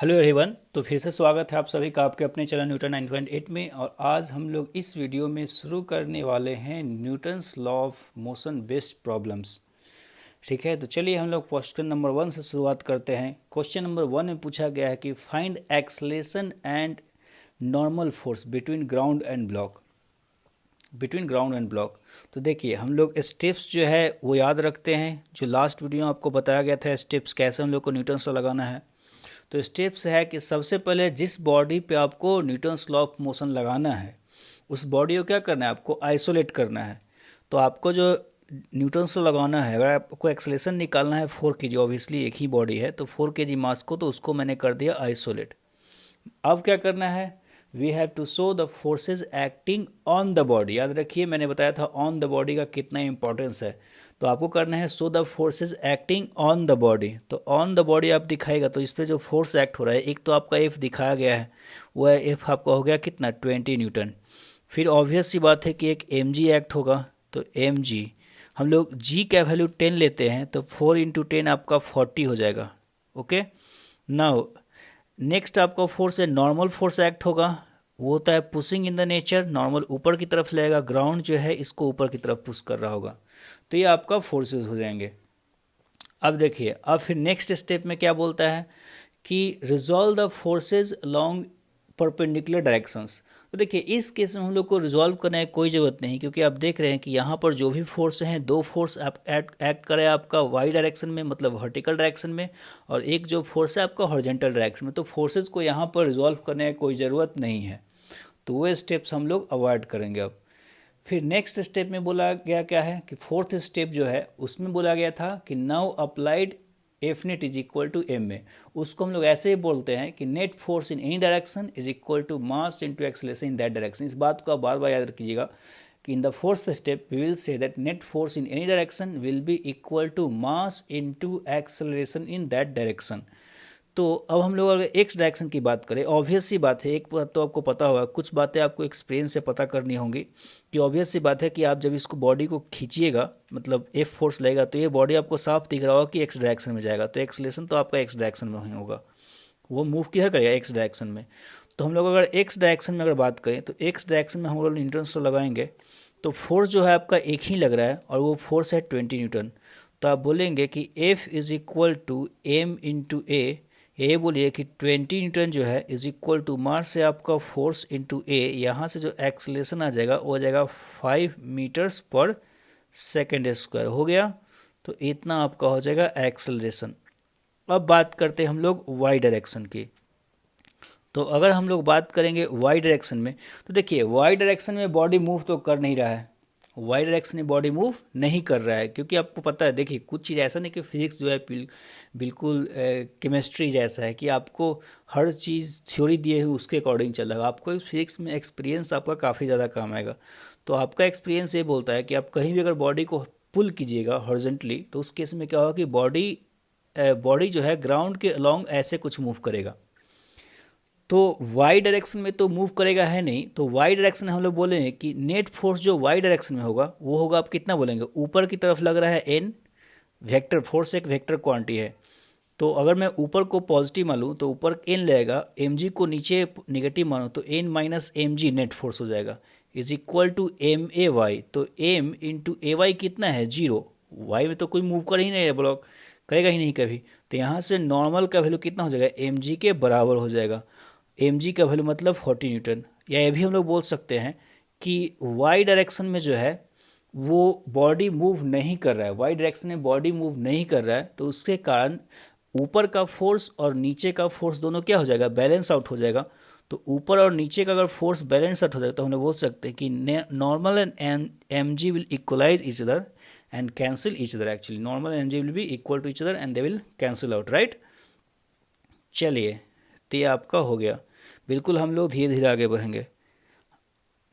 Hello everyone. तो फिर से स्वागत है आप सभी का आपके अपने चैनल न्यूटन 9.8 में। और आज हम लोग इस वीडियो में शुरू करने वाले हैं Newton's law of motion based problems. ठीक है, तो चलिए हम लोग क्वेश्चन नंबर 1 से शुरुआत करते हैं। क्वेश्चन नंबर 1 में पूछा गया है कि find acceleration and normal force between ground and block. तो देखिए हम लोग स्टेप्स जो है वो याद रखते हैं। जो लास्ट वीडियो में आपको बताया गया था स्टेप्स कैसे हम लोग को न्यूटन्स लॉ लगाना है। तो स्टेप्स है कि सबसे पहले जिस बॉडी पे आपको न्यूटन्स लॉ ऑफ मोशन लगाना है उस बॉडी को क्या करना है, आपको आइसोलेट करना है। तो आपको जो न्यूटन्स लॉ लगाना है, अगर आपको एक्सेलेरेशन निकालना है 4 kg, ऑब्वियसली एक ही बॉडी है तो 4 kg मास को, तो उसको मैंने कर दिया आइसोलेट। अब क्या करना है, we have to show the forces acting on the body. याद रखिए मैंने बताया था ऑन द बॉडी का कितना इंपॉर्टेंस है। तो आपको करना है show the forces acting on the body. तो ऑन द बॉडी आप दिखाएगा तो इस पर जो फोर्स एक्ट हो रहा है, एक तो आपका एफ दिखाया गया है, वो एफ आपका हो गया कितना 20 न्यूटन। फिर ऑब्वियस सी बात है कि एक एम जी एक्ट होगा। तो एम जी हम लोग जी का वैल्यू 10 लेते हैं तो 4 × 10 आपका 40 हो जाएगा। ओके, नाउ नेक्स्ट आपका फोर्स है नॉर्मल फोर्स एक्ट होगा। वो होता है pushing in the nature, normal ऊपर की तरफ लेगा, ग्राउंड जो है इसको ऊपर की तरफ पुश कर रहा होगा। तो ये आपका फोर्सेस हो जाएंगे। अब देखिए अब फिर नेक्स्ट स्टेप में क्या बोलता है कि resolve the forces along perpendicular directions. तो देखिए इस केस में हम लोग को रिजॉल्व करने की कोई ज़रूरत नहीं, क्योंकि आप देख रहे हैं कि यहाँ पर जो भी फोर्स हैं, दो फोर्स आप एक्ट करे आपका वाई डायरेक्शन में, मतलब वर्टिकल डायरेक्शन में, और एक जो फोर्स है आपका हॉरिजॉन्टल डायरेक्शन में। तो फोर्सेज को यहाँ पर रिजॉल्व करने की कोई ज़रूरत नहीं है, तो वो स्टेप्स हम लोग अवॉइड करेंगे। अब फिर नेक्स्ट स्टेप में बोला गया क्या है कि फोर्थ स्टेप जो है उसमें बोला गया था कि now applied F net is equal to m a. उसको हम लोग ऐसे ही बोलते हैं कि net force in any direction is equal to mass into acceleration in that direction. इस बात को आप बार बार याद रखिएगा कि in the fourth step we will say that net force in any direction will be equal to mass into acceleration in that direction. तो अब हम लोग अगर एक्स डायरेक्शन की बात करें, ऑब्वियस सी बात है, एक बात तो आपको पता होगा, कुछ बातें आपको एक्सपीरियंस से पता करनी होंगी कि ऑब्वियस सी बात है कि आप जब इसको बॉडी को खींचिएगा, मतलब एफ फोर्स लगेगा, तो ये बॉडी आपको साफ दिख रहा होगा कि एक्स डायरेक्शन में जाएगा। तो एक्सलेशन तो आपका एक्स डायरेक्शन में ही होगा, वो मूव किधर करेगा, एक्स डायरेक्शन में। तो हम लोग अगर एक्स डायरेक्शन में अगर बात करें तो एक्स डायरेक्शन में हम लोग न्यूटन्स लगाएंगे। तो फोर्स जो है आपका एक ही लग रहा है और वो फोर्स है 20 न्यूटन। तो आप बोलेंगे कि f is equal to m into a. ये बोलिए कि 20 न्यूटन जो है इज इक्वल टू मास से आपका फोर्स इंटू ए, यहाँ से जो एक्सलेशन आ जाएगा वो आ जाएगा 5 मीटर्स पर सेकेंड स्क्वायर हो गया। तो इतना आपका हो जाएगा एक्सलरेशन। अब बात करते हैं हम लोग वाई डायरेक्शन की। तो अगर हम लोग बात करेंगे वाई डायरेक्शन में, तो देखिए वाई डायरेक्शन में बॉडी मूव तो कर नहीं रहा है, वाई डायरेक्शन में बॉडी मूव नहीं कर रहा है, क्योंकि आपको पता है, देखिए कुछ चीज़ ऐसा नहीं कि फिजिक्स जो है बिल्कुल केमिस्ट्री जैसा है कि आपको हर चीज़ थ्योरी दिए हुए उसके अकॉर्डिंग चलेगा। आपको फिजिक्स में एक्सपीरियंस आपका काफ़ी ज़्यादा काम आएगा। तो आपका एक्सपीरियंस ये बोलता है कि आप कहीं भी अगर बॉडी को पुल कीजिएगा हॉरिजॉन्टली, तो उस केस में क्या होगा कि बॉडी जो है ग्राउंड के अलोंग ऐसे कुछ मूव करेगा। तो वाई डायरेक्शन में तो मूव करेगा है नहीं, तो वाई डायरेक्शन हम लोग बोलेंगे कि नेट फोर्स जो वाई डायरेक्शन में होगा वो होगा, आप कितना बोलेंगे, ऊपर की तरफ लग रहा है एन, वेक्टर फोर्स एक वेक्टर क्वांटिटी है। तो अगर मैं ऊपर को पॉजिटिव मानूँ तो ऊपर एन लगेगा, एम जी को नीचे निगेटिव मानूँ तो N minus m g net force हो जाएगा, is equal to m a y. तो एम इंटू ए वाई कितना है, 0। वाई में तो कोई मूव कर ही नहीं है, ब्लॉक करेगा ही नहीं कभी। तो यहाँ से नॉर्मल का वैल्यू कितना हो जाएगा, एम जी के बराबर हो जाएगा। एम जी का वैल्यू मतलब 40 न्यूटन। या ये भी हम लोग बोल सकते हैं कि वाई डायरेक्शन में जो है वो बॉडी मूव नहीं कर रहा है, वाई डायरेक्शन में बॉडी मूव नहीं कर रहा है, तो उसके कारण ऊपर का फोर्स और नीचे का फोर्स दोनों क्या हो जाएगा, बैलेंस आउट हो जाएगा। तो ऊपर और नीचे का अगर फोर्स बैलेंस आउट हो जाएगा तो हम लोग बोल सकते हैं कि normal and m g will equalize each other and cancel each other. Actually normal and m g will be equal to each other and they will cancel out, right. चलिए, तो ये आपका हो गया। बिल्कुल हम लोग धीरे धीरे आगे बढ़ेंगे।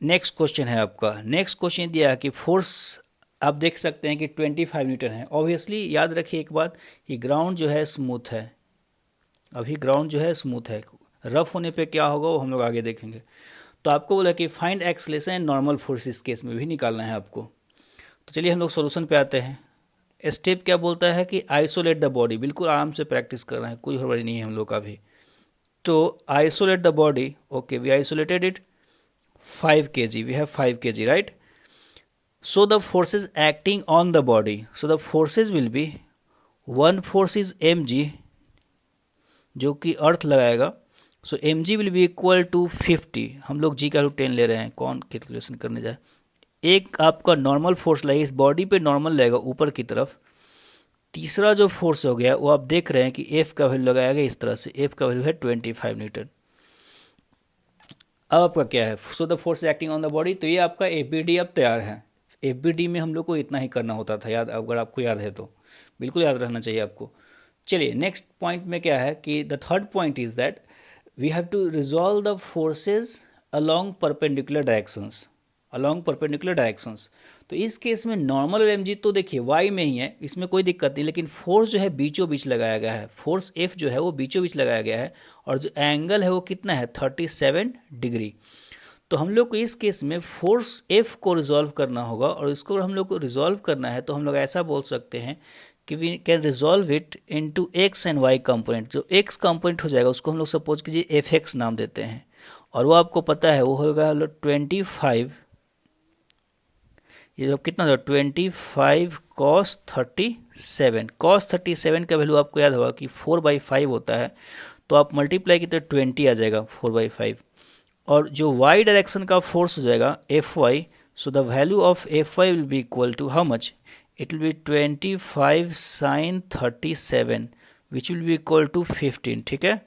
नेक्स्ट क्वेश्चन है आपका, नेक्स्ट क्वेश्चन दिया है कि फोर्स आप देख सकते हैं कि 25 न्यूटन है। ऑब्वियसली याद रखिए एक बात कि ग्राउंड जो है स्मूथ है, अभी ग्राउंड जो है स्मूथ है, रफ होने पे क्या होगा वो हम लोग आगे देखेंगे। तो आपको बोला कि find acceleration and normal force, इस केस में भी निकालना है आपको। तो चलिए हम लोग सोल्यूशन पे आते हैं। स्टेप क्या बोलता है कि आइसोलेट द बॉडी, बिल्कुल आराम से प्रैक्टिस कर रहे हैं, कोई हड़बड़ी नहीं है हम लोग का भी। तो isolate the body, okay, we isolated it 5 kg, we have 5 kg, right? So the forces acting on the body, so the forces will be, one force is mg जो कि अर्थ लगाएगा, so mg will be equal to 50, हम लोग g का root 10 ले रहे हैं, कौन कैलकुलेशन करने जाए। एक आपका नॉर्मल फोर्स लगेगा, इस बॉडी पे नॉर्मल लगेगा ऊपर की तरफ। तीसरा जो फोर्स हो गया वो आप देख रहे हैं कि F का वैल्यू लगाया गया इस तरह से, F का वैल्यू है 25 न्यूटन। अब आपका क्या है, so the force acting on the body, तो ये आपका FBD अब तैयार है। FBD में हम लोग को इतना ही करना होता था, याद, अगर आपको याद है तो बिल्कुल याद रहना चाहिए आपको। चलिए नेक्स्ट पॉइंट में क्या है कि the third point is that we have to resolve the forces along perpendicular directions, along perpendicular directions. तो इस केस में नॉर्मल और mg तो देखिए y में ही है, इसमें कोई दिक्कत नहीं, लेकिन फोर्स जो है बीचों बीच लगाया गया है, फोर्स F जो है वो बीचों बीच लगाया गया है, और जो एंगल है वो कितना है 37 डिग्री। तो हम लोग को इस केस में फोर्स F को रिजॉल्व करना होगा, और इसको हम लोग को रिजॉल्व करना है तो हम लोग ऐसा बोल सकते हैं कि we can resolve it into x and y component. जो x कंपोनेंट हो जाएगा उसको हम लोग सपोज कीजिए fx नाम देते हैं, और वो आपको पता है वो होगा 25, ये जो कितना था 25 cos 37, cos 37 का वैल्यू आपको याद होगा कि 4/5 होता है, तो आप मल्टीप्लाई की तो 20 आ जाएगा 4/5। और जो y डायरेक्शन का फोर्स हो जाएगा Fy, so the value of Fy will be equal to how much, it will be 25 sin 37 which will be equal to 15, ठीक है।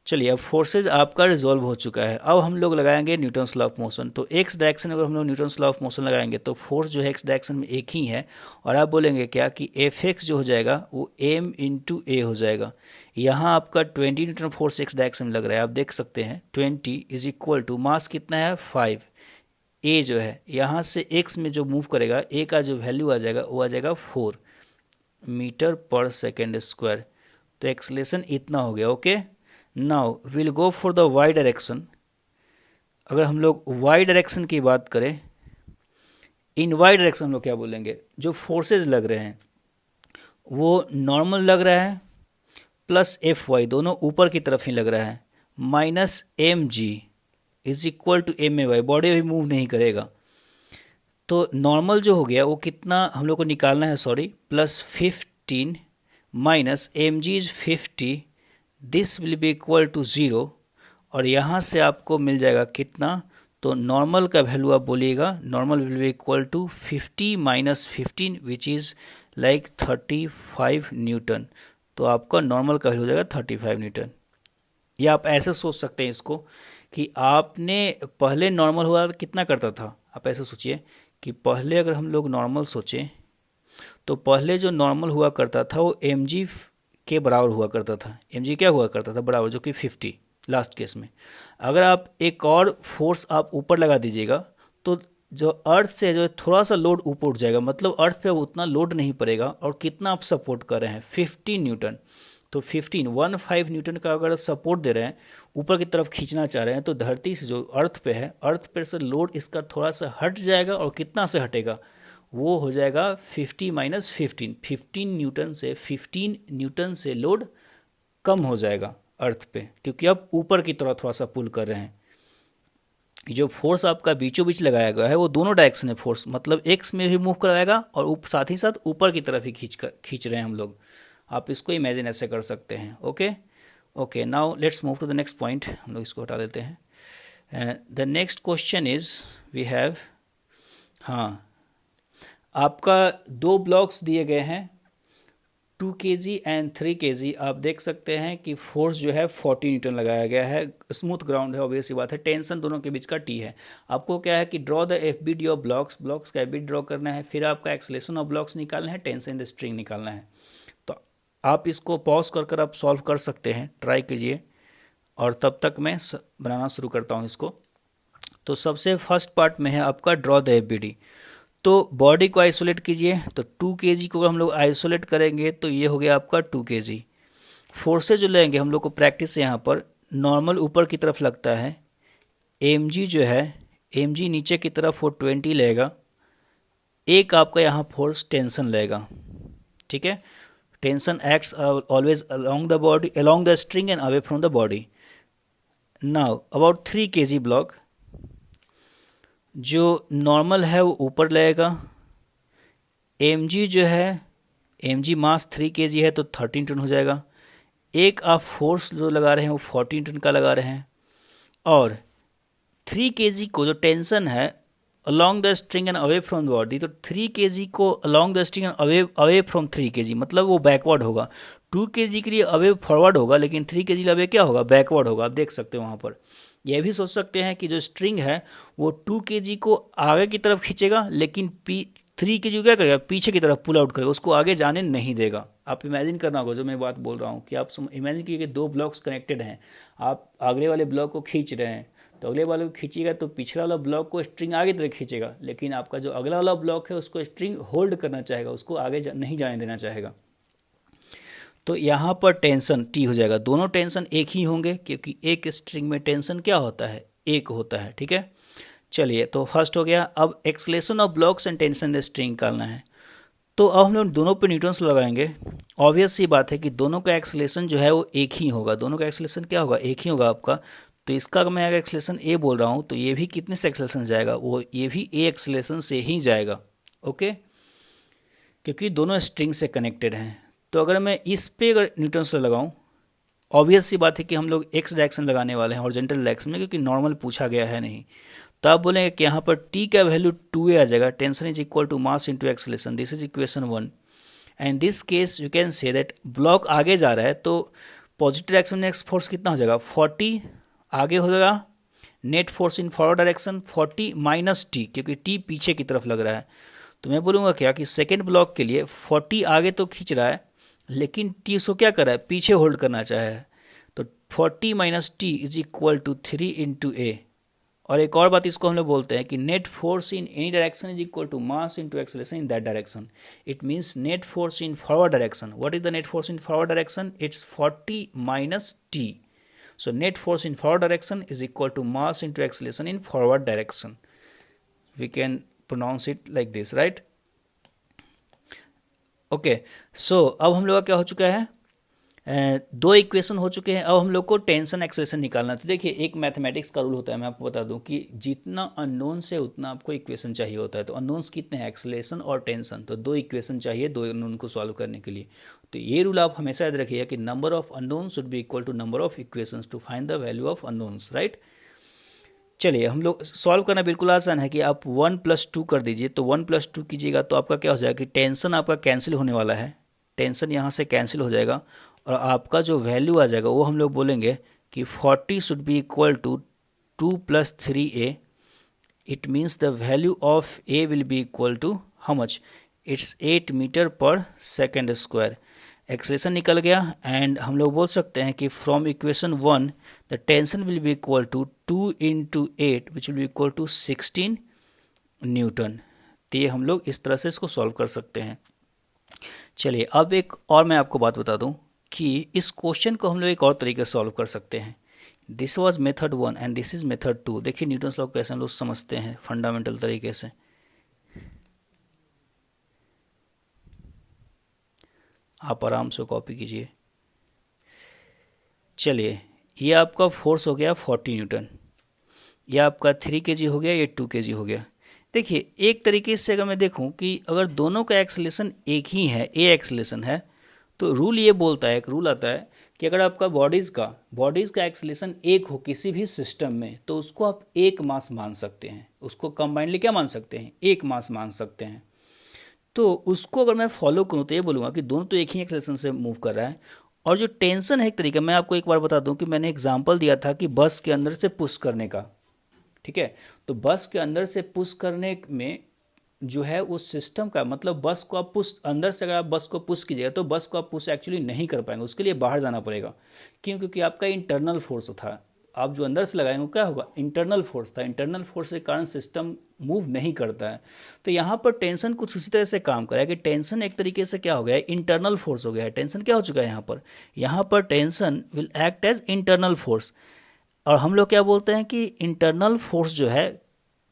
चलिए अब फोर्सेज आपका रिजॉल्व हो चुका है, अब हम लोग लगाएंगे न्यूटन्स लॉ ऑफ मोशन। तो एक्स डायरेक्शन अगर हम लोग न्यूटन्स लॉ ऑफ मोशन लगाएंगे तो फोर्स जो है एक्स डायरेक्शन में एक ही है, और आप बोलेंगे क्या कि एफ एक्स जो हो जाएगा वो एम इंटू ए हो जाएगा। यहाँ आपका 20 न्यूटन फोर्स एक्स डायरेक्शन में लग रहा है, आप देख सकते हैं 20 इज इक्वल टू मास कितना है 5, ए जो है यहाँ से एक्स में जो मूव करेगा ए का जो वैल्यू आ जाएगा वो आ जाएगा 4 मीटर पर सेकेंड स्क्वायर। तो एक्सलेशन इतना हो गया, okay. Now will go for the y direction. अगर हम लोग वाई डायरेक्शन की बात करें, इन वाई डायरेक्शन हम लोग क्या बोलेंगे, जो फोर्सेज लग रहे हैं वो नॉर्मल लग रहा है प्लस एफ वाई दोनों ऊपर की तरफ ही लग रहा है, minus m g is equal to m a y, body अभी मूव नहीं करेगा। तो नॉर्मल जो हो गया वो कितना हम लोग को निकालना है, sorry, plus 15 minus m g is 50, this will be equal to 0, और यहाँ से आपको मिल जाएगा कितना, तो नॉर्मल का वैल्यू आप बोलिएगा, normal will be equal to 50 minus 15 which is like 35 newton. तो आपका नॉर्मल का वैल्यू हो जाएगा 35 न्यूटन। या आप ऐसे सोच सकते हैं इसको कि आपने पहले नॉर्मल हुआ कितना करता था, आप ऐसे सोचिए कि पहले अगर हम लोग नॉर्मल सोचें तो पहले जो नॉर्मल हुआ करता था वो एम जी के बराबर हुआ करता था, एम जी क्या हुआ करता था बराबर, जो कि 50 लास्ट केस में। अगर आप एक और फोर्स आप ऊपर लगा दीजिएगा तो जो अर्थ से जो थोड़ा सा लोड ऊपर उठ जाएगा, मतलब अर्थ पे उतना लोड नहीं पड़ेगा, और कितना आप सपोर्ट कर रहे हैं 15 न्यूटन। तो 15 न्यूटन का अगर सपोर्ट दे रहे हैं, ऊपर की तरफ खींचना चाह रहे हैं, तो धरती से जो अर्थ पे है, अर्थ पे से लोड इसका थोड़ा सा हट जाएगा, और कितना से हटेगा, वो हो जाएगा 50 माइनस 15, 15 न्यूटन से लोड कम हो जाएगा अर्थ पे, क्योंकि अब ऊपर की तरफ थोड़ा सा पुल कर रहे हैं। जो फोर्स आपका बीचों बीच लगाया गया है वो दोनों डायरेक्शन में फोर्स, मतलब एक्स में भी मूव कराएगा और साथ ही साथ ऊपर की तरफ ही खींच रहे हैं हम लोग। आप इसको इमेजिन ऐसे कर सकते हैं, okay. Okay, now let's move to the next point, हम लोग इसको हटा देते हैं। The next question is we have, हाँ, आपका दो ब्लॉक्स दिए गए हैं 2 kg एंड 3 kg। आप देख सकते हैं कि फोर्स जो है 40 न्यूटन लगाया गया है, स्मूथ ग्राउंड है, ऑब्वियस सी बात है, टेंशन दोनों के बीच का टी है। आपको क्या है कि draw the F B D of blocks, blocks का एफ बी ड्रॉ करना है, फिर आपका एक्सलेशन ऑफ ब्लॉक्स निकालना है, टेंशन द स्ट्रिंग निकालना है। तो आप इसको पॉज कर आप सॉल्व कर सकते हैं, ट्राई कीजिए, और तब तक मैं बनाना शुरू करता हूँ इसको। तो सबसे फर्स्ट पार्ट में है आपका draw the F B D. तो बॉडी को आइसोलेट कीजिए, तो 2 kg को हम लोग आइसोलेट करेंगे तो ये हो गया आपका 2 kg। फोर्सेज जो लेंगे हम लोग को प्रैक्टिस यहाँ पर, नॉर्मल ऊपर की तरफ लगता है, mg जो है mg नीचे की तरफ वो 20 लेगा, एक आपका यहाँ फोर्स टेंशन लेगा, ठीक है। Tension acts always along the body, along the string and away from the body. Now about 3 kg block, जो नॉर्मल है वो ऊपर लगेगा, mg जो है, mg मास 3 kg है तो 13 टन हो जाएगा। एक आप फोर्स जो लगा रहे हैं वो 14 टन का लगा रहे हैं, और 3 kg को जो टेंशन है along the string and away from the body, तो 3 kg को along the string and away from 3 kg, मतलब वो बैकवर्ड होगा। 2 kg के लिए अवे फॉरवर्ड होगा, लेकिन 3 kg अवे क्या होगा, बैकवर्ड होगा। आप देख सकते हो वहाँ पर। यह भी सोच सकते हैं कि जो स्ट्रिंग है वो 2 kg को आगे की तरफ खींचेगा, लेकिन 3 kg क्या करेगा, पीछे की तरफ पुल आउट करेगा, उसको आगे जाने नहीं देगा। आप इमेजिन करना होगा जो मैं बात बोल रहा हूँ, कि आप इमेजिन कीजिए कि 2 ब्लॉक्स कनेक्टेड हैं, आप अगले वाले ब्लॉक को खींच रहे हैं, तो अगले वाले को खींचेगा तो पिछला वाला ब्लॉक को स्ट्रिंग आगे तरफ खींचेगा, लेकिन आपका जो अगला वाला ब्लॉक है उसको स्ट्रिंग होल्ड करना चाहेगा, उसको आगे नहीं जाने देना चाहेगा। तो यहाँ पर टेंशन टी हो जाएगा, दोनों टेंशन एक ही होंगे, क्योंकि एक स्ट्रिंग में टेंशन क्या होता है, एक होता है। ठीक है, चलिए, तो फर्स्ट हो गया। अब acceleration of blocks and tension the string निकालना है। तो अब हम लोग दोनों पे न्यूटन्स लगाएंगे। ऑब्वियस सी बात है कि दोनों का एक्सलेशन जो है वो एक ही होगा, दोनों का एक्सलेशन क्या होगा, एक ही होगा आपका। तो इसका अगर मैं अगर एक्सलेशन ए बोल रहा हूँ, तो ये भी कितने से एक्सलेशन जाएगा, वो ये भी ए एक्सलेशन से ही जाएगा। ओके, क्योंकि दोनों स्ट्रिंग से कनेक्टेड हैं। तो अगर मैं इस पे अगर न्यूटन्स लगाऊं, ऑब्वियस सी बात है कि हम लोग एक्स डायरेक्शन लगाने वाले हैं हॉरिजॉन्टल डायरेक्शन में, क्योंकि नॉर्मल पूछा गया है नहीं। तो आप बोलेंगे कि यहाँ पर टी का वैल्यू 2a आ जाएगा, tension is equal to mass into acceleration, this is equation 1। And this case you can say that block आगे जा रहा है, तो पॉजिटिव डायरेक्शन में एक्स फोर्स कितना हो जाएगा, 40 आगे हो जाएगा। Net force in forward direction 40 minus T, क्योंकि टी पीछे की तरफ लग रहा है। तो मैं बोलूँगा क्या कि सेकेंड ब्लॉक के लिए 40 आगे तो खींच रहा है, लेकिन टी उसको क्या कर रहा है, पीछे होल्ड करना चाहे है। तो 40 minus t is equal to 3 into a. और एक और बात इसको हम लोग बोलते हैं कि net force in any direction is equal to mass into acceleration in that direction. It means net force in forward direction, what is the net force in forward direction, it's 40 minus T. so net force in forward direction is equal to mass into acceleration in forward direction. We can pronounce it like this, right? Okay, so अब हम लोग का क्या हो चुका है, दो equation हो चुके हैं। अब हम लोग को टेंशन एक्सेलेरेशन निकालना है। तो देखिए, एक मैथमेटिक्स का रूल होता है, मैं आपको बता दूं कि जितना अननोन से उतना आपको इक्वेशन चाहिए होता है। तो अननोन्स कितने हैं, एक्सेलेरेशन और टेंशन, तो दो इक्वेशन चाहिए दो अननोन को सॉल्व करने के लिए। तो ये रूल आप हमेशा याद रखिएगा कि number of unknown should be equal to number of equations to find the value of unknowns, right. चलिए, हम लोग सॉल्व करना बिल्कुल आसान है कि आप 1 + 2 कर दीजिए। तो 1 + 2 कीजिएगा तो आपका क्या हो जाएगा कि टेंशन आपका कैंसिल होने वाला है, टेंशन यहाँ से कैंसिल हो जाएगा, और आपका जो वैल्यू आ जाएगा वो हम लोग बोलेंगे कि 40 should be equal to 2 + 3a। It means the value of a will be equal to how much, it's 8 meter per second square. Acceleration निकल गया, एंड हम लोग बोल सकते हैं कि from equation 1 the tension will be equal to 2 × 8 which will be equal to 16 newton. तो ये हम लोग इस तरह से इसको सॉल्व कर सकते हैं। चलिए, अब एक और मैं आपको बात बता दूं कि इस क्वेश्चन को हम लोग एक और तरीके से सॉल्व कर सकते हैं। This was method 1 and this is method 2। देखिए न्यूटन्स लॉ कैसे हम लोग समझते हैं फंडामेंटल तरीके से। आप आराम से कॉपी कीजिए। चलिए, ये आपका फोर्स हो गया 40 न्यूटन, ये आपका 3 kg हो गया, ये 2 kg हो गया। देखिए, एक तरीके से अगर मैं देखूं कि अगर दोनों का एक्सेलेरेशन एक ही है, ए एक्सेलेरेशन है, तो रूल ये बोलता है, एक रूल आता है कि अगर आपका बॉडीज़ का एक्सेलेरेशन एक हो किसी भी सिस्टम में, तो उसको आप एक मास मान सकते हैं, उसको कंबाइनली क्या मान सकते हैं, एक मास मान सकते हैं। तो उसको अगर मैं फॉलो करूँ तो ये बोलूँगा कि दोनों तो एक ही एक्सेलेरेशन से मूव कर रहा है। और जो टेंशन है एक तरीका, मैं आपको एक बार बता दूं कि मैंने एग्जांपल दिया था कि बस के अंदर से पुश करने का, ठीक है। तो बस के अंदर से पुश करने में जो है उस सिस्टम का मतलब, बस को आप पुश, अंदर से अगर आप बस को पुश कीजिएगा तो बस को आप पुश एक्चुअली नहीं कर पाएंगे, उसके लिए बाहर जाना पड़ेगा। क्यों, क्योंकि आपका इंटरनल फोर्स था, आप जो अंदर से लगाएंगे क्या होगा, इंटरनल फोर्स था, इंटरनल फोर्स के कारण सिस्टम मूव नहीं करता है। तो यहाँ पर टेंशन कुछ उसी तरह से काम करा है कि टेंशन एक तरीके से क्या हो गया है, इंटरनल फोर्स हो गया है। टेंशन क्या हो चुका है यहाँ पर tension will act as internal force. और हम लोग क्या बोलते हैं कि इंटरनल फोर्स जो है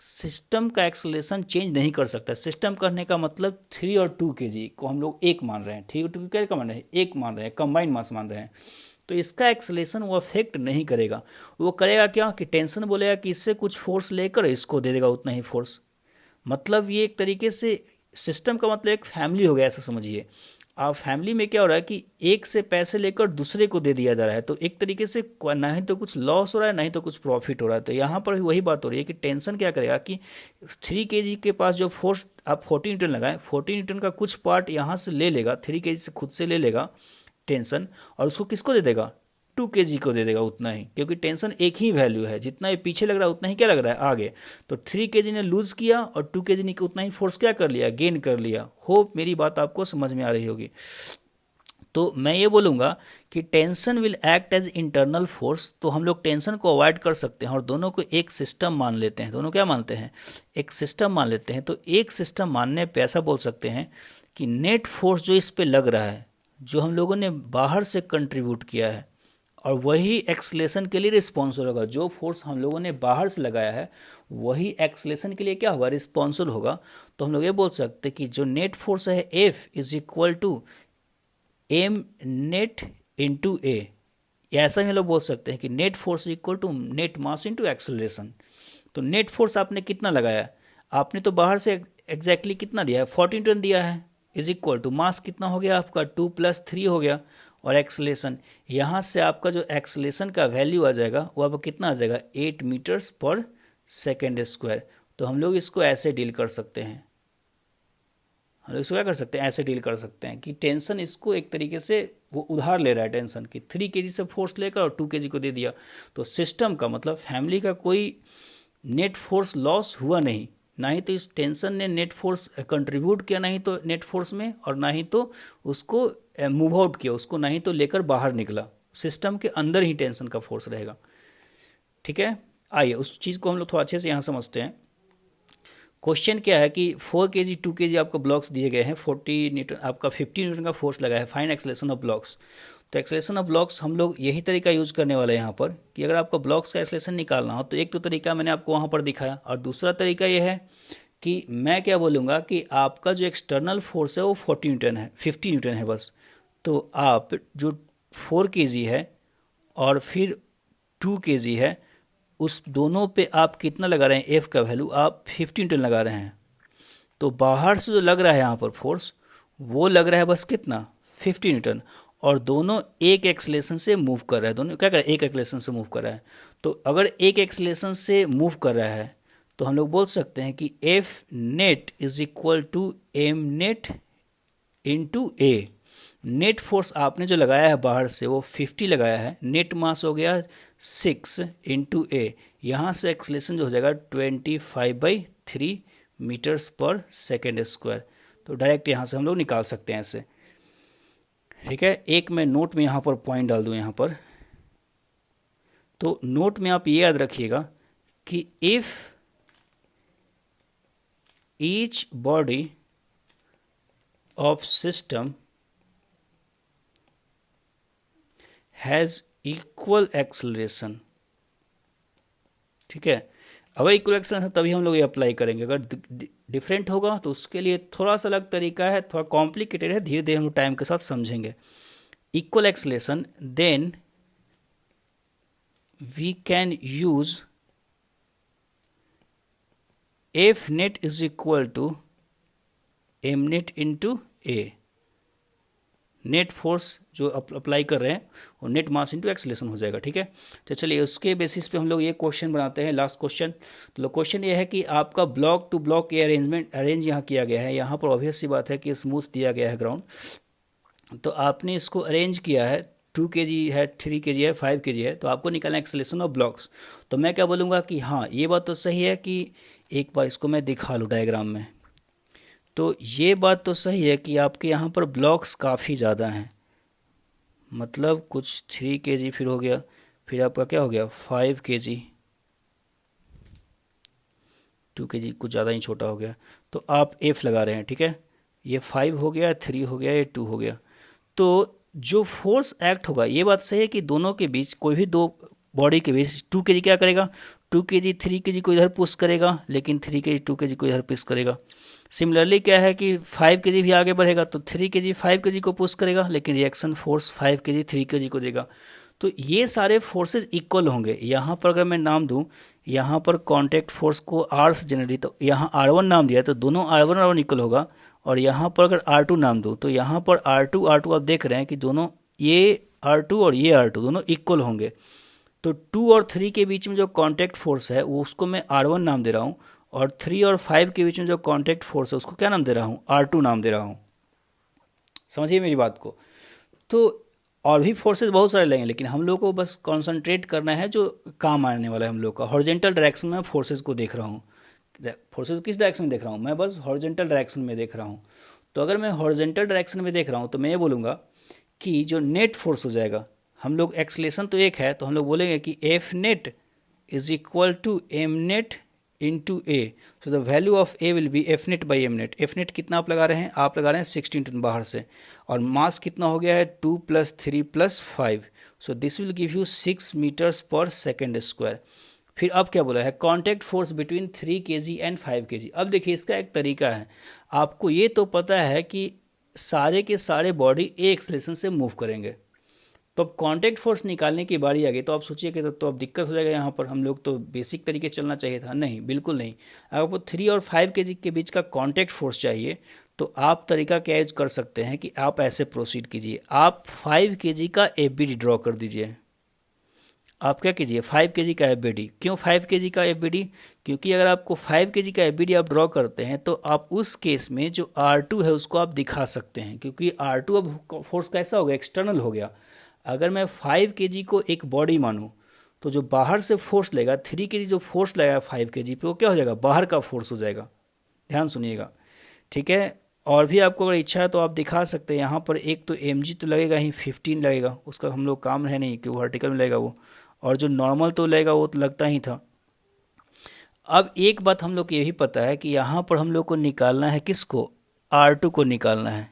सिस्टम का एक्सेलरेशन चेंज नहीं कर सकता। सिस्टम करने का मतलब 3 और 2 kg को हम लोग एक मान रहे हैं, 3 और 2 क्या मान रहे हैं, एक मान रहे हैं, कंबाइंड मास मान रहे हैं। तो इसका एक्सेलेरेशन वो अफेक्ट नहीं करेगा। वो करेगा क्या कि टेंशन बोलेगा कि इससे कुछ फोर्स लेकर इसको दे देगा उतना ही फोर्स। मतलब ये एक तरीके से सिस्टम का मतलब एक फैमिली हो गया, ऐसा समझिए आप। फैमिली में क्या हो रहा है कि एक से पैसे लेकर दूसरे को दे दिया जा रहा है, तो एक तरीके से ना ही तो कुछ लॉस हो रहा है ना ही तो कुछ प्रॉफिट हो रहा है। तो यहाँ पर वही बात हो रही है कि टेंशन क्या करेगा कि 3 kg के पास जो फोर्स आप 40 न्यूटन लगाएं, 40 न्यूटन का कुछ पार्ट यहाँ से ले लेगा, 3 kg से खुद से ले लेगा टेंशन, और उसको किसको दे देगा, 2 kg को दे देगा उतना ही, क्योंकि टेंशन एक ही वैल्यू है, जितना ये पीछे लग रहा है उतना ही क्या लग रहा है आगे। तो 3 kg ने लूज किया और 2 kg ने उतना ही फोर्स क्या कर लिया, गेन कर लिया। होप मेरी बात आपको समझ में आ रही होगी। तो मैं ये बोलूँगा कि tension will act as internal force. तो हम लोग टेंशन को अवॉइड कर सकते हैं और दोनों को एक सिस्टम मान लेते हैं। दोनों क्या मानते हैं, एक सिस्टम मान लेते हैं। तो एक सिस्टम मानने पे ऐसा बोल सकते हैं कि नेट फोर्स जो इस पे लग रहा है, जो हम लोगों ने बाहर से कंट्रीब्यूट किया है, और वही एक्सलेशन के लिए रिस्पॉन्सिबल होगा। जो फोर्स हम लोगों ने बाहर से लगाया है वही एक्सलेशन के लिए क्या होगा, रिस्पॉन्सिबल होगा। तो हम लोग ये बोल सकते हैं कि जो नेट फोर्स है f is equal to m net into a. ऐसा ही लोग बोल सकते हैं कि net force equal to net mass into acceleration. तो नेट फोर्स आपने कितना लगाया, आपने तो बाहर से एग्जैक्टली कितना दिया है, 14 टन दिया है, इज इक्वल टू मास कितना हो गया आपका 2 + 3 हो गया, और एक्सेलरेशन यहाँ से आपका जो एक्सेलरेशन का वैल्यू आ जाएगा वो आपका कितना आ जाएगा, 8 मीटर्स पर सेकेंड स्क्वायर। तो हम लोग इसको ऐसे डील कर सकते हैं, हम लोग इसको क्या कर सकते हैं, ऐसे डील कर सकते हैं कि टेंशन इसको एक तरीके से वो उधार ले रहा है टेंशन की, 3 kg से फोर्स लेकर और 2 kg को दे दिया। तो सिस्टम का मतलब फैमिली का कोई नेट फोर्स लॉस हुआ नहीं, ना ही तो इस टेंशन ने नेट फोर्स कंट्रीब्यूट किया, ना ही तो नेट फोर्स में, और ना ही तो उसको मूव आउट किया, उसको ना ही तो लेकर बाहर निकला। सिस्टम के अंदर ही टेंशन का फोर्स रहेगा। ठीक है, आइए उस चीज़ को हम लोग थोड़ा अच्छे से यहाँ समझते हैं। क्वेश्चन क्या है कि 4 kg 2 kg आपको ब्लॉक्स दिए गए हैं, 40 न्यूटन आपका 50 न्यूटन का फोर्स लगा है, फाइंड एक्सेलरेशन ऑफ ब्लॉक्स। तो एक्सेलरेशन ऑफ ब्लॉक्स हम लोग यही तरीका यूज करने वाले हैं यहाँ पर कि अगर आपको ब्लॉक्स का एक्सेलरेशन निकालना हो तो एक तो तरीका मैंने आपको वहाँ पर दिखाया, और दूसरा तरीका ये है कि मैं क्या बोलूँगा कि आपका जो एक्सटर्नल फोर्स है वो 40 न्यूटन है, 50 न्यूटन है बस। तो आप जो 4 kg है और फिर 2 kg है, उस दोनों पे आप कितना लगा रहे हैं, एफ का वैल्यू आप 50 न्यूटन लगा रहे हैं। तो बाहर से जो लग रहा है यहाँ पर फोर्स वो लग रहा है बस कितना, 50 न्यूटन, और दोनों एक एक्सलेशन से मूव कर रहा है। दोनों क्या कर रहा है, एक एक्सलेशन से मूव कर रहा है। तो अगर एक एक्सलेशन से मूव कर रहा है तो हम लोग बोल सकते हैं कि F net is equal to m net into a. Net force आपने जो लगाया है बाहर से वो 50 लगाया है, नेट मास हो गया 6 इंटू ए, यहाँ से एक्सलेशन जो हो जाएगा 25/3 मीटर्स पर सेकेंड स्क्वायर। तो डायरेक्ट यहाँ से हम लोग निकाल सकते हैं ऐसे। ठीक है, एक मैं नोट में यहाँ पर पॉइंट डाल दूँ यहाँ पर। तो नोट में आप ये याद रखिएगा कि if each body of system has equal acceleration, ठीक है, अगर इक्वल एक्सेलरेशन है तभी हम लोग ये अप्लाई करेंगे। अगर डिफरेंट होगा तो उसके लिए थोड़ा सा अलग तरीका है, थोड़ा कॉम्प्लिकेटेड है, धीरे धीरे हम टाइम के साथ समझेंगे। Equal acceleration then we can use F net is equal to m net into a. Net force जो अप्लाई कर रहे हैं वो नेट मास इंटू एक्सेलरेशन हो जाएगा। ठीक है, तो चलिए उसके बेसिस पे हम लोग ये क्वेश्चन बनाते हैं, लास्ट क्वेश्चन। तो क्वेश्चन ये है कि आपका ब्लॉक टू ब्लॉक ये अरेंज यहाँ किया गया है। यहाँ पर ऑब्वियस सी बात है कि स्मूथ दिया गया है ग्राउंड, तो आपने इसको अरेंज किया है, 2 kg है, 3 kg है, 5 kg है, तो आपको निकालना एक्सेलरेशन ऑफ ब्लॉक्स। तो मैं क्या बोलूँगा कि हाँ ये बात तो सही है कि एक बार इसको मैं दिखा लूँ डायग्राम में। तो ये बात तो सही है कि आपके यहाँ पर ब्लॉक्स काफ़ी ज़्यादा हैं, मतलब कुछ 3 kg फिर हो गया, फिर आपका क्या हो गया 5 kg, 2 kg कुछ ज़्यादा ही छोटा हो गया, तो आप एफ लगा रहे हैं। ठीक है, ये 5 हो गया, 3 हो गया, ये 2 हो गया। तो जो फोर्स एक्ट होगा, ये बात सही है कि दोनों के बीच, कोई भी दो बॉडी के बीच 2 kg क्या करेगा, 2 kg 3 kg को इधर पुश करेगा, लेकिन 3 kg 2 kg को इधर पुश करेगा। सिमिलरली क्या है कि 5 kg भी आगे बढ़ेगा तो 3 kg 5 kg को पुश करेगा, लेकिन रिएक्शन फोर्स 5 kg 3 kg को देगा। तो ये सारे फोर्सेस इक्वल होंगे। यहाँ पर अगर मैं नाम दूँ, यहाँ पर कॉन्टैक्ट फोर्स को R से जनरेट, तो यहाँ R1 नाम दिया तो दोनों R1 इक्वल होगा। और यहाँ पर अगर R2 नाम दूँ तो यहाँ पर R2 आप देख रहे हैं कि दोनों ये R2 और ये R2 दोनों इक्वल होंगे। तो 2 और 3 के बीच में जो कॉन्टैक्ट फोर्स है वो उसको मैं R1 नाम दे रहा हूँ, और 3 और 5 के बीच में जो कॉन्टैक्ट फोर्स है उसको क्या नाम दे रहा हूँ, R2 नाम दे रहा हूँ। समझिए मेरी बात को। तो और भी फोर्सेस बहुत सारे लगेंगे, लेकिन हम लोग को बस कंसंट्रेट करना है जो काम आने वाला है हम लोग का। हॉरिजॉन्टल डायरेक्शन में फोर्सेस को देख रहा हूँ। फोर्सेस किस डायरेक्शन में देख रहा हूँ, मैं बस हॉरिजॉन्टल डायरेक्शन में देख रहा हूँ। तो अगर मैं हॉरिजॉन्टल डायरेक्शन में देख रहा हूँ तो मैं ये बोलूँगा कि जो नेट फोर्स हो जाएगा, हम लोग एक्सलेशन तो एक है तो हम लोग बोलेंगे कि F net is equal to m net into a. So the value of a will be F net by m net. F net कितना आप लगा रहे हैं, आप लगा रहे हैं 16 टन बाहर से, और मास कितना हो गया है 2 + 3 + 5। So this will give you 6 meters per second square. फिर अब क्या बोला है, contact force between 3 kg and 5 kg। अब देखिए इसका एक तरीका है, आपको ये तो पता है कि सारे के सारे बॉडी ए एक्सलेशन से मूव करेंगे। तो अब कांटेक्ट फोर्स निकालने की बारी आ गई, तो आप सोचिए कि तो अब दिक्कत हो जाएगा यहाँ पर। हम लोग तो बेसिक तरीके चलना चाहिए था, नहीं बिल्कुल नहीं। अगर आपको 3 और 5 kg के बीच का कांटेक्ट फोर्स चाहिए तो आप तरीका क्या यूज कर सकते हैं कि आप ऐसे प्रोसीड कीजिए, आप 5 kg का एफबीडी ड्रॉ कर दीजिए। आप क्या कीजिए 5 kg का एफबीडी। क्यों 5 kg का एफबीडी, क्योंकि अगर आपको 5 kg का एफबीडी आप ड्रॉ करते हैं तो आप उस केस में जो R2 है उसको आप दिखा सकते हैं, क्योंकि R2 अब फोर्स कैसा हो गया, एक्सटर्नल हो गया। अगर मैं 5 kg को एक बॉडी मानूं तो जो बाहर से फोर्स लेगा 3 kg जो फोर्स लगेगा 5 kg पे वो क्या हो जाएगा, बाहर का फोर्स हो जाएगा। ध्यान सुनिएगा, ठीक है। और भी आपको अगर इच्छा है तो आप दिखा सकते हैं। यहाँ पर एक तो mg तो लगेगा ही, 15 लगेगा, उसका हम लोग काम है नहीं कि वर्टिकल में लगेगा वो, और जो नॉर्मल तो लगेगा वो तो लगता ही था। अब एक बात हम लोग को ये भी पता है कि यहाँ पर हम लोग को निकालना है किसको, R2 को निकालना है।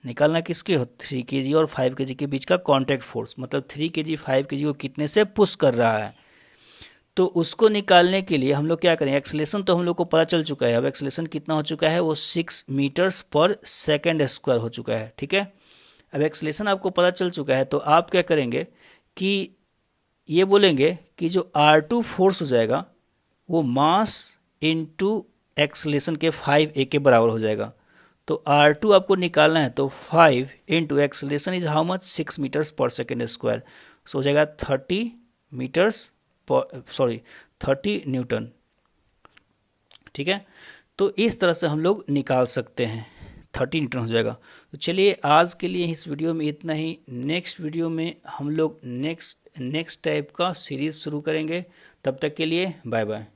निकालना किसके हो, 3 kg और 5 kg के बीच का कांटेक्ट फोर्स, मतलब 3 kg 5 kg को कितने से पुश कर रहा है। तो उसको निकालने के लिए हम लोग क्या करें, एक्सलेशन तो हम लोग को पता चल चुका है। अब एक्सलेशन कितना हो चुका है, वो 6 मीटर्स पर सेकेंड स्क्वायर हो चुका है, ठीक है। अब एक्सलेशन आपको पता चल चुका है तो आप क्या करेंगे कि ये बोलेंगे कि जो R2 फोर्स हो जाएगा वो मास इंटू एक्सलेशन के 5a के बराबर हो जाएगा। तो R2 आपको निकालना है तो 5 into acceleration is how much, 6 meters per second square. So हो जाएगा 30 मीटर्स सॉरी 30 न्यूटन, ठीक है। तो इस तरह से हम लोग निकाल सकते हैं, 30 न्यूटन हो जाएगा। तो चलिए आज के लिए इस वीडियो में इतना ही। नेक्स्ट वीडियो में हम लोग नेक्स्ट टाइप का सीरीज शुरू करेंगे। तब तक के लिए बाय बाय।